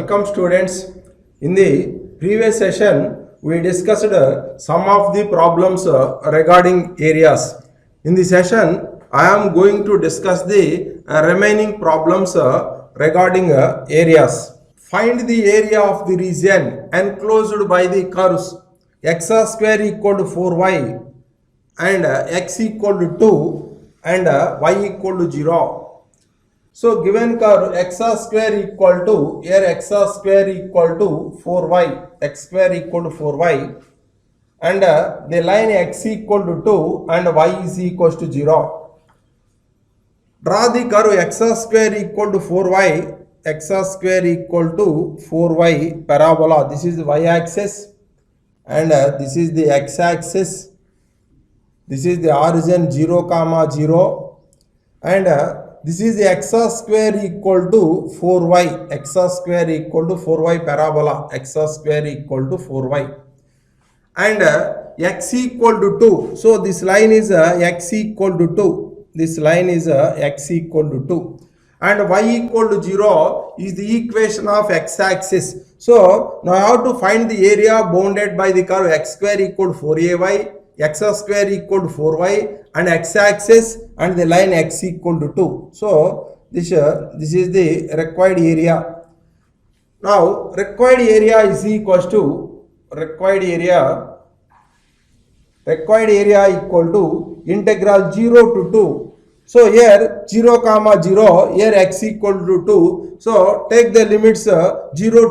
Welcome students. In the previous session, we discussed some of the problems regarding areas. In this session, I am going to discuss the remaining problems regarding areas. Find the area of the region enclosed by the curves x square equal to 4y and x equal to 2 and y equal to 0. So given curve x square equal to, here x square equal to 4y, x square equal to 4y and the line x equal to 2 and y is equal to 0. Draw the curve x square equal to 4y, x square equal to 4y parabola. This is the y axis and this is the x axis. This is the origin 0, 0 and this is the x square equal to 4y, x square equal to 4y parabola, x square equal to 4y and x equal to 2. So this line is x equal to 2, this line is x equal to 2 and y equal to 0 is the equation of x axis. So now I have to find the area bounded by the curve x square equal to 4ay, x square equal to 4y and x axis and the line x equal to 2. So this is the required area. Now required area is equals to required area equal to integral 0 to 2. So here 0, 0, here x equal to 2. So take the limits 0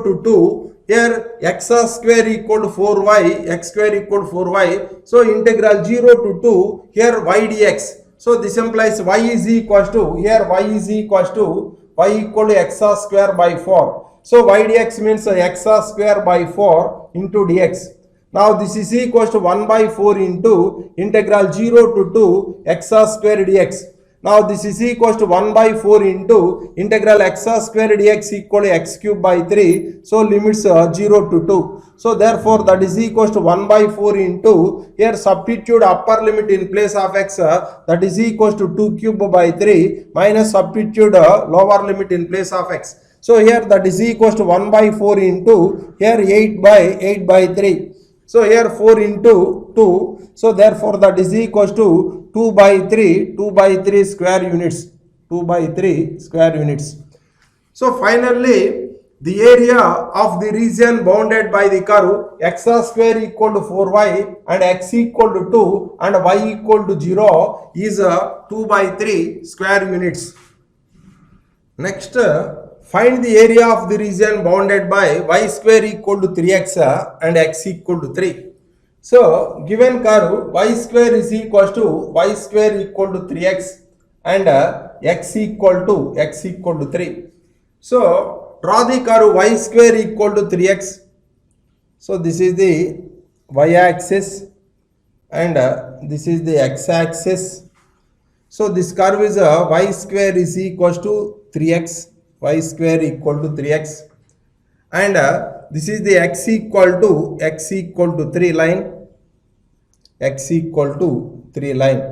to 2. Here x square equal to 4y, x square equal to 4y. So integral 0 to 2, here y dx. So this implies y is equals to, here y is equals to, y equal to x square by 4. So y dx means x square by 4 into dx. Now this is equals to 1 by 4 into integral 0 to 2 x square dx. Now this is equals to 1 by 4 into integral x square dx equal to x cube by 3. So limits 0 to 2. So therefore that is equals to 1 by 4 into, here substitute upper limit in place of x, that is equals to 2 cube by 3 minus substitute lower limit in place of x. So here that is equals to 1 by 4 into, here 8 by 3. So here 4 into 2. So therefore that is equals to 2 by 3 square units, 2 by 3 square units. So finally the area of the region bounded by the curve x square equal to 4y and x equal to 2 and y equal to 0 is 2 by 3 square units. Next, find the area of the region bounded by y square equal to 3x and x equal to 3. So given curve y square is equals to y square equal to 3x and x equal to 3. So draw the curve y square equal to 3x. So this is the y axis and this is the x axis. So this curve is y square is equals to 3x, y square equal to 3x and this is the x equal to 3 line, x equal to 3 line.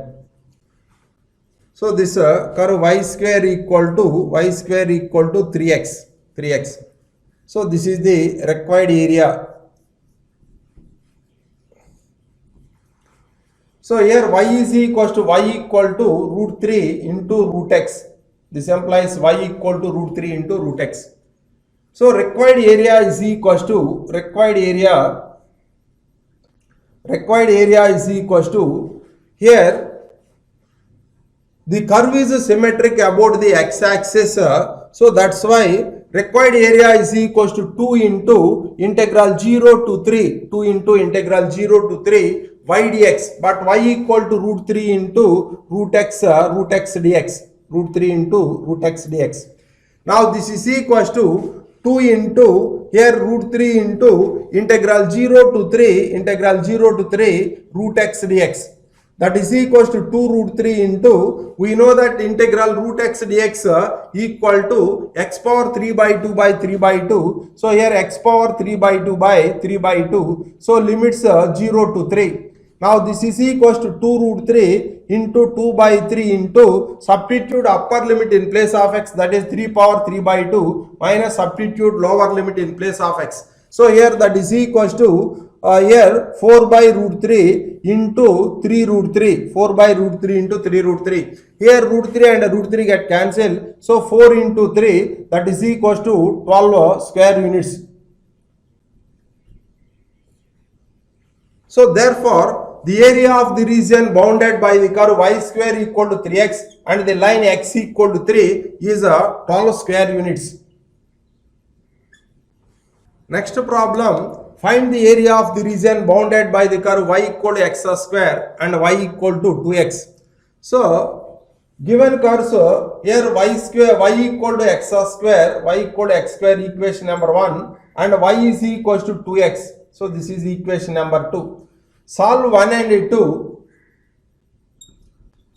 So this curve y square equal to 3x. So this is the required area. So here y is equal to root 3 into root x. This implies y equal to root 3 into root x. So required area is equals to, here the curve is symmetric about the x axis. So that's why required area is equals to 2 into integral 0 to 3, 2 into integral 0 to 3 y dx, but y equal to root 3 into root x dx, root 3 into root x dx. Now this is equals to 2 into, here root 3 into integral 0 to 3 root x dx. That is equals to 2 root 3 into, we know that integral root x dx equal to x power 3 by 2 by 3 by 2. So here x power 3 by 2 by 3 by 2. So limits 0 to 3. Now this is equals to 2 root 3 into 2 by 3 into substitute upper limit in place of x, that is 3 power 3 by 2 minus substitute lower limit in place of x. So here that is equals to here 4 by root 3 into 3 root 3, 4 by root 3 into 3 root 3. Here root 3 and root 3 get cancelled. So 4 into 3, that is equals to 12 square units. So therefore, the area of the region bounded by the curve y square equal to 3x and the line x equal to 3 is 12 square units. Next problem, find the area of the region bounded by the curve y equal to x square and y equal to 2x. So, given curves here y square, y equal to x square, y equal to x square, equation number 1, and y is equals to 2x. So, this is equation number 2. Solve 1 and 2.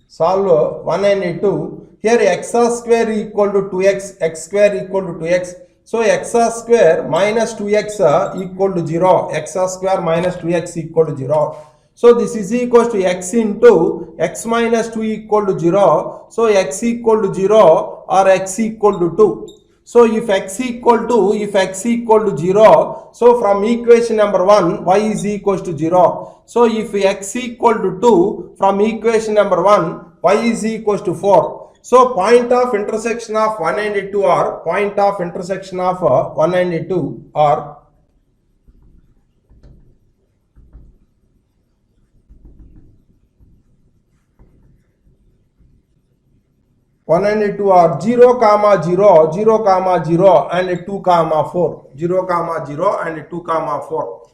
Solve 1 and 2. Here x square equal to 2x, x square equal to 2x. So x square minus 2x equal to 0. X square minus 2x equal to 0. So this is equal to x into x minus 2 equal to 0. So x equal to 0 or x equal to 2. So if x equal to 0, so from equation number 1, y is equal to 0. So if x equal to 2, from equation number 1, y is equal to 4. So point of intersection of 1 and 2 are, point of intersection of 1 and 2 are one and 2 are 0, 0, 0, 0 and 2, 4. 0, 0 and 2, 4.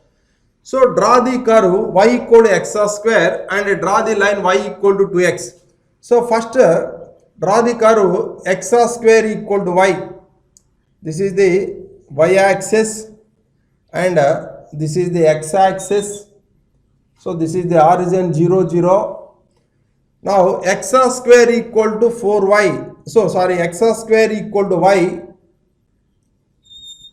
So draw the curve y equal to x square and draw the line y equal to 2x. So first draw the curve x square equal to y. This is the y axis and this is the x axis. So this is the origin 0, 0. Now x square equal to 4y. So sorry, x square equal to y.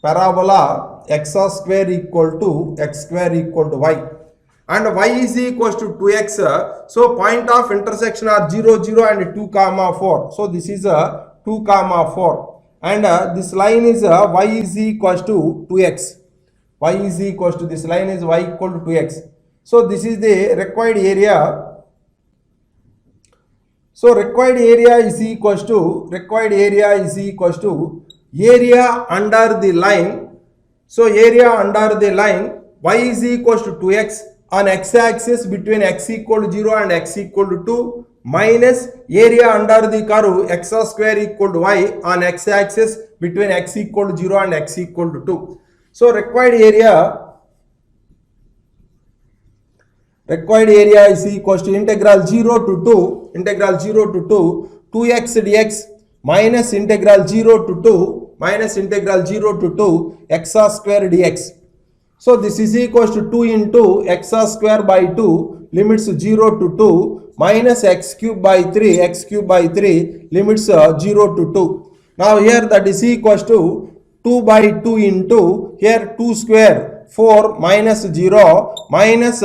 Parabola x square equal to x square equal to y. And y is equal to 2x. So point of intersection are 0, 0 and 2, 4. So this is 2, 4. And this line is y is equal to 2x. Y is equal to, this line is y equal to 2x. So this is the required area. So required area is equal to area under the line. So area under the line, y is equal to 2x on x axis between x equal to 0 and x equal to 2 minus area under the curve x square equal to y on x axis between x equal to 0 and x equal to 2. So required area is equal to integral 0 to 2 2x dx minus integral 0 to 2 x square dx. So this is equal to 2 into x square by 2 limits 0 to 2 minus x cube by 3 limits 0 to 2. Now here that is equal to 2 by 2 into here 2 square 4 minus 0 minus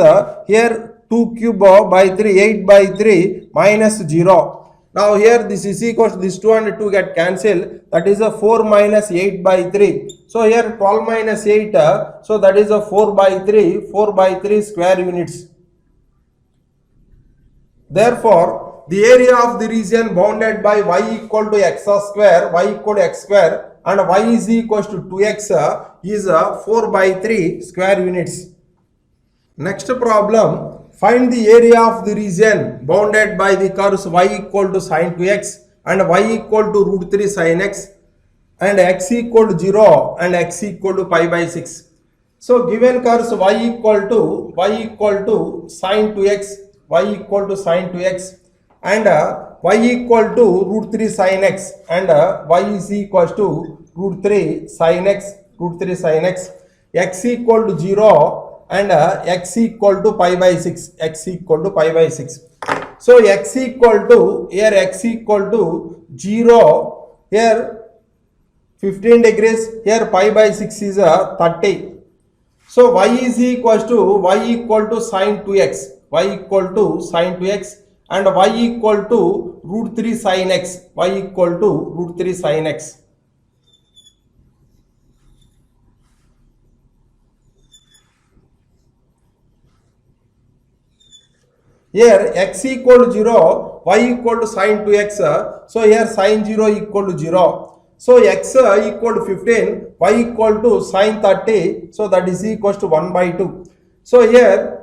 here 2 cube by 3 8 by 3 minus 0. Now here this is equal to this 2 and 2 get cancelled, that is a 4 minus 8 by 3. So here 12 minus 8, so that is a 4 by 3 square units. Therefore, the area of the region bounded by y equal to x square and y is equal to 2x is 4 by 3 square units. Next problem. Find the area of the region bounded by the curves y equal to sine 2x and y equal to root 3 sine x and x equal to 0 and x equal to pi by 6. So given curves y equal to sine 2x, and y equal to root 3 sine x and y is equal to root 3 sine x, x equal to 0 and x equal to pi by 6, So x equal to 0, here 15 degrees, here pi by 6 is 30. So y is equal to sine 2x, y equal to sin 2x, and y equal to root 3 sin x, y equal to root 3 sin x. Here x equal to 0, y equal to sin 2x, so here sin 0 equal to 0. So x equal to 15, y equal to sin 30, so that is equal to 1 by 2. So here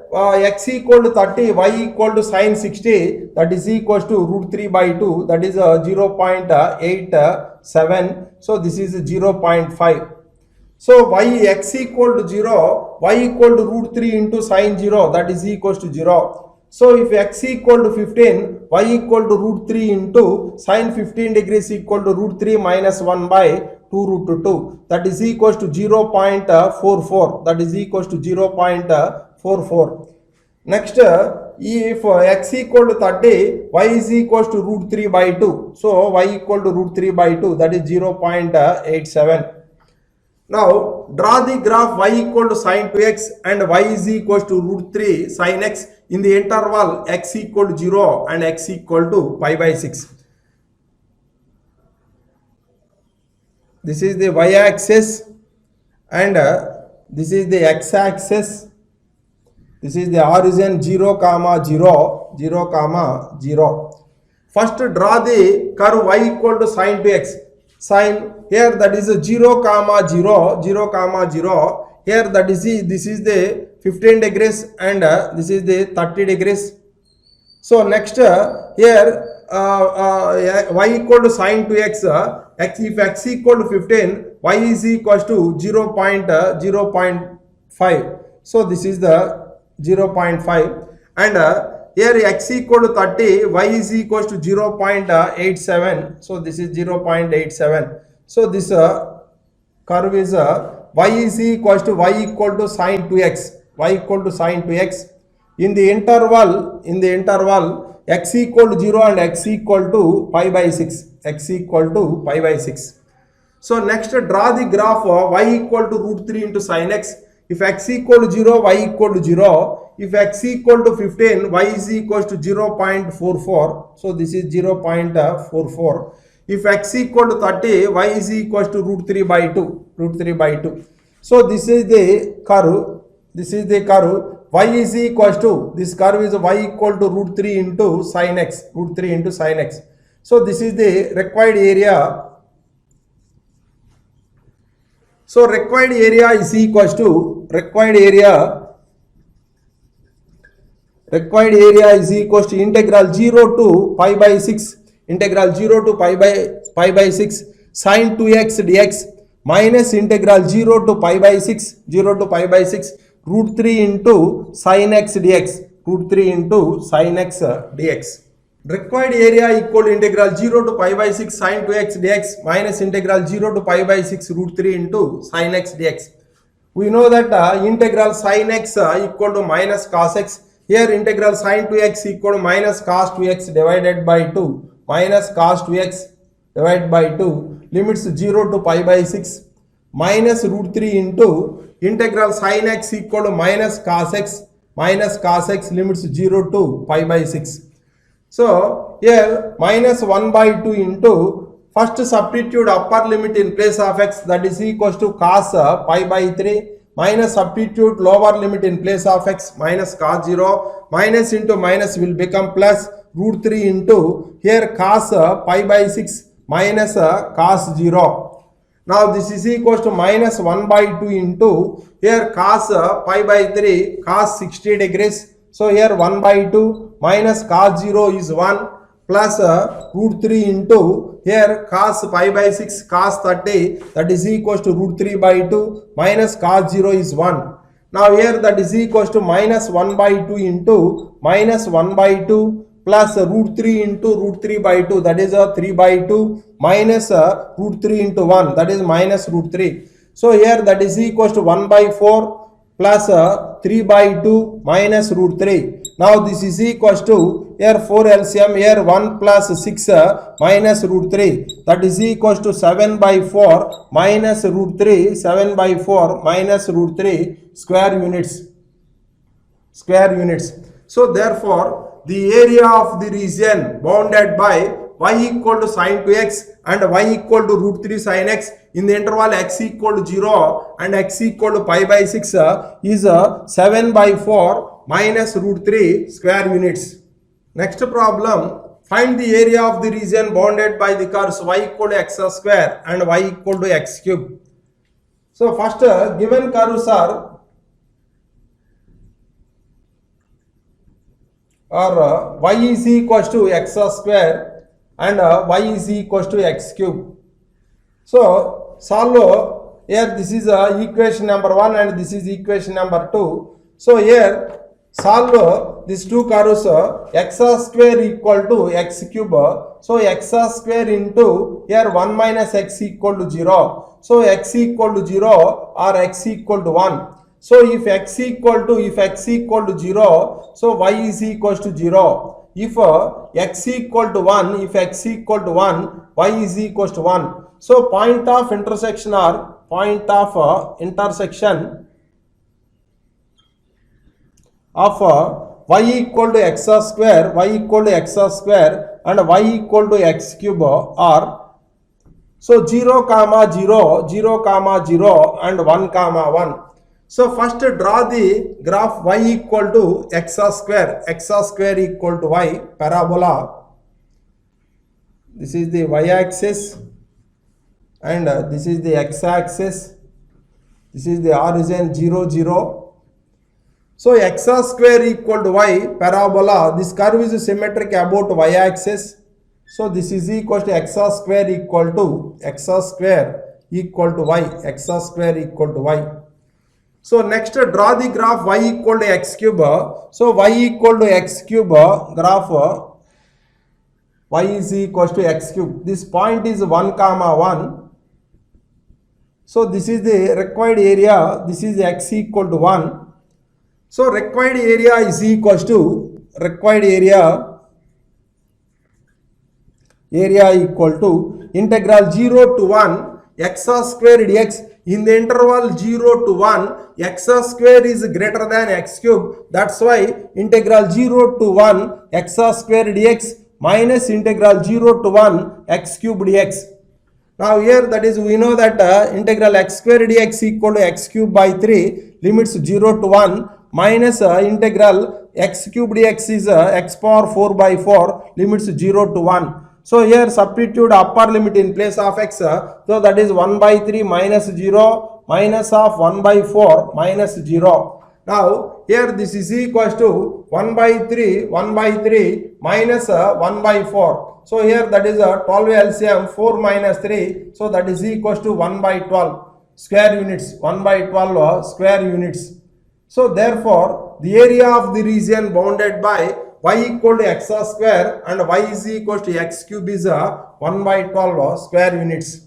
x equal to 30, y equal to sin 60, that is equal to root 3 by 2, that is 0.87. So this is 0.5. So y x equal to 0, y equal to root 3 into sin 0, that is equal to 0. So if x equal to 15, y equal to root 3 into sin 15 degrees equal to root 3 minus 1 by 2 root 2, that is equal to 0.44, that is equal to 0.44. Next, if x equal to 30, y is equal to root 3 by 2. So y equal to root 3 by 2, that is 0.87. Now draw the graph y equal to sin 2x and y is equal to root 3 sin x in the interval x equal to 0 and x equal to pi by 6. This is the y axis and this is the x axis. This is the origin 0, 0, 0, 0. First draw the curve y equal to sin 2x. Sin here that is a 0, 0, 0, 0. Here that is this is the 15 degrees and this is the 30 degrees. So next here y equal to sin 2x, if x equal to 15, y is equal to 0.5. So this is the 0.5 and here x equal to 30, y is equal to 0.87. So this is 0.87. So this curve is y is equal to sin 2x, y equal to sin 2x. In the interval x equal to 0 and x equal to pi by 6, x equal to pi by 6. So next draw the graph y equal to root 3 into sin x. If x equal to 0, y equal to 0. If x equal to 15, y is equal to 0.44. So this is 0.44. If x equal to 30, y is equal to root 3 by 2, root 3 by 2. So this is the curve, this is the curve. Y is equal to, this curve is y equal to root 3 into sin x, root 3 into sin x. So this is the required area. So required area is equal to, required area is equal to integral 0 to pi by 6, integral 0 to pi by 6 sin 2x dx minus integral 0 to pi by 6, 0 to pi by 6 root 3 into sin x dx, root 3 into sin x dx. Required area equal to integral 0 to pi by 6 sin 2x dx minus integral 0 to pi by 6 root 3 into sin x dx. We know that integral sin x equal to minus cos x. Here integral sin 2x equal to minus cos 2x divided by 2, minus cos 2x divided by 2, limits 0 to pi by 6, minus root 3 into integral sin x equal to minus cos x, limits 0 to pi by 6. So here minus 1 by 2 into, first substitute upper limit in place of x, that is equal to cos pi by 3, minus substitute lower limit in place of x, minus cos 0, minus into minus will become plus root 3 into here cos pi by 6 minus cos 0. Now this is equal to minus 1 by 2 into here cos pi by 3 cos 60 degrees. So here 1 by 2 minus cos 0 is 1 plus root 3 into here cos pi by 6 cos 30, that is equal to root 3 by 2 minus cos 0 is 1. Now here that is equal to minus 1 by 2 into minus 1 by 2 plus root 3 into root 3 by 2, that is 3 by 2 minus root 3 into 1, that is minus root 3. So here that is equal to 1 by 4 plus 3 by 2 minus root 3. Now this is equal to here 4 LCM, here 1 plus 6 minus root 3, that is equal to 7 by 4 minus root 3, 7 by 4 minus root 3 square units. So therefore, the area of the region bounded by y equal to sine 2x and y equal to root 3 sine x in the interval x equal to 0 and x equal to pi by 6 is 7 by 4 minus root 3 square units. Next problem, find the area of the region bounded by the curves y equal to x square and y equal to x cube. So first given curves are y is equals to x square and y is equals to x cube. So solve here, this is equation number 1 and this is equation number 2. So here solve these two curves, x square equal to x cube. So x square into here 1 minus x equal to 0. So x equal to 0 or x equal to 1. So if x equal to 0, so y is equals to 0. If x equal to 1, y is equals to 1. So point of intersection or point of intersection of y equal to x square, and y equal to x cube are so 0, 0, 0, and 1, 1. So first draw the graph y equal to x square equal to y parabola. This is the y axis and this is the x axis. This is the origin 0, 0. So x square equal to y parabola. This curve is symmetric about y axis. So this is equal to x square equal to y. So next draw the graph y equal to x cube. So y equal to x cube graph y is equal to x cube. This point is 1, 1. So this is the required area. This is x equal to 1. So required area is equal to area equal to integral 0 to 1 x square dx. In the interval 0 to 1, x square is greater than x cube. That's why integral 0 to 1 x square dx minus integral 0 to 1 x cube dx. Now here that is we know that integral x square dx equal to x cube by 3, limits 0 to 1, minus integral x cube dx is x power 4 by 4, limits 0 to 1. So here substitute upper limit in place of x. So that is 1 by 3 minus 0 minus of 1 by 4 minus 0. Now here this is equals to 1 by 3 minus 1 by 4. So here that is 12 LCM 4 minus 3. So that is equals to 1 by 12 square units. 1 by 12 square units. So therefore the area of the region bounded by y equal to x square and y is equal to x cube is 1 by 12 square units.